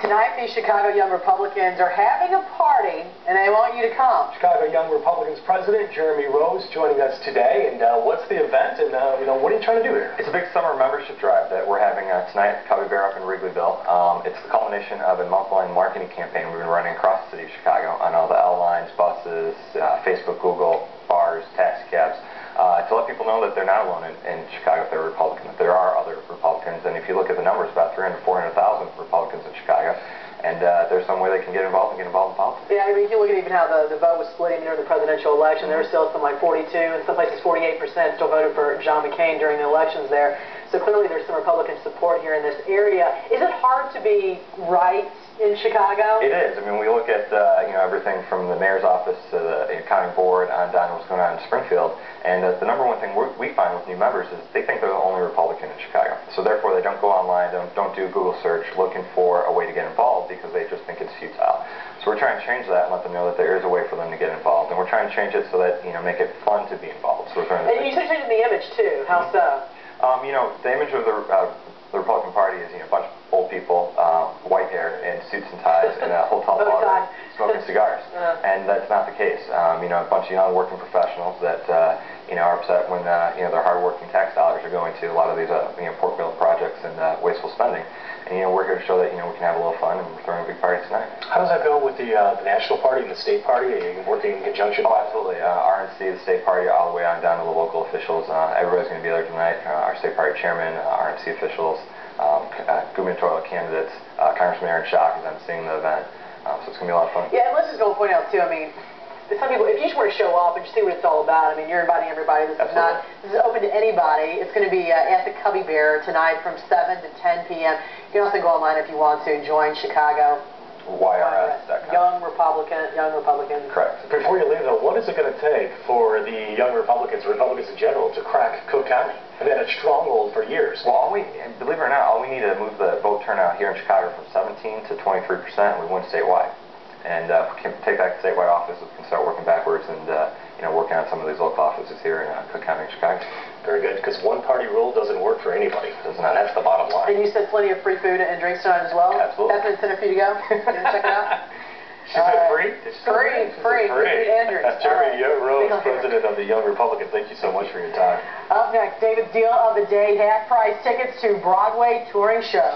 Tonight, the Chicago Young Republicans are having a party, and they want you to come. Chicago Young Republicans President Jeremy Rose joining us today. And what's the event, and what are you trying to do here? It's a big summer membership drive that we're having tonight at Cubby Bear up in Wrigleyville. It's the culmination of a month-long marketing campaign we've been running across the city of Chicago on all the L lines, buses, Facebook, Google, bars, taxi cabs, to let people know that they're not alone in Chicago if they're Republican, that there are other Republicans. And if you look at the numbers, about 300,000 to 400,000 Republicans in Chicago. And there's some way they can get involved in politics. Yeah, I mean, if you look at even how the vote was split even during the presidential election, there was still some like 42, and some places 48% still voted for John McCain during the elections there. So clearly there's some Republican support here in this area. Is it hard to be right in Chicago? It is. I mean, we look at everything from the mayor's office to the county board on down to what's going on in Springfield, and the number one thing we find with new members is they think they're the only Republican in Chicago. So therefore, they don't go online, don't do Google search looking for a way to get involved because they just think it's futile. So we're trying to change that and let them know that there is a way for them to get involved, and we're trying to change it so that make it fun to be involved. So we're trying to. And you said changing the image too. How so? The image of the Republican Party is a bunch of old people, white hair, and suits and ties, in a hotel bar smoking cigars. And that's not the case. A bunch of young working professionals that are upset when their hard-working tax dollars are going to a lot of these pork barrel projects and wasteful spending. And we're here to show that we can have a little fun, and we're throwing a big party tonight. How does that go with the national party and the state party? Are you working in conjunction? Oh, absolutely. RNC, the state party, all the way on down to the local officials. Everybody's going to be there tonight. Our state party chairman, RNC officials, gubernatorial candidates, Congressman Aaron Schock is emceeing the event. So it's going to be a lot of fun. Yeah, and let's just go and point out, too, I mean, some people, if you just want to show up and just see what it's all about, I mean, you're inviting everybody. This is open to anybody. It's going to be at the Cubby Bear tonight from 7 to 10 p.m. You can also go online if you want to join Chicago. YRS.com. Young Republicans. Correct. Before you leave, though, what is it going to take for the young Republicans in general, to crack Cook County? They've had a stronghold for years. Well, believe it or not, all we need to move the vote turnout here in Chicago from 17 to 23%, and we win statewide. And if we can take back the statewide office, we can start working backwards and working on some of these local offices here in Cook County and Chicago. Very good, because one-party rule doesn't work for anybody. And that's the bottom line. And you said plenty of free food and drinks tonight as well? Absolutely. That's an incentive for you to go? You gonna check it out? She said free? Free. Free and drinks. Jeremy Rose, President of the Young Republicans. Thank you so much for your time. Up next, David's deal of the day, half-price tickets to Broadway touring show.